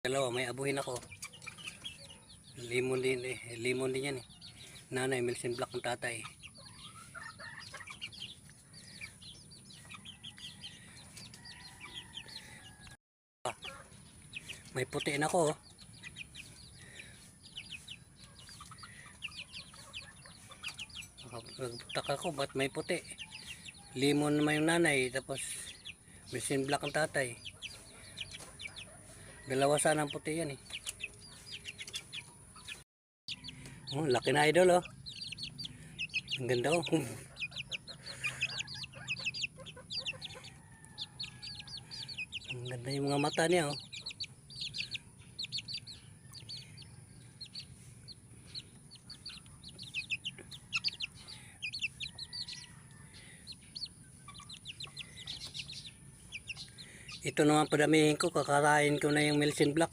Dalawa, may abuhin ako. Limon din yan eh. Nanay, Melsin Black ang tatay. May puti na ako. Nagtaka ko, ba't may puti? Limon naman yung nanay, tapos Melsin Black ang tatay. Dalawa sana ang puti yan eh. Oh, laki na idol oh. Ang ganda oh. Ang ganda yung mga mata niya oh. Ito naman padamihin ko, kakarain ko na yung Melsin Black.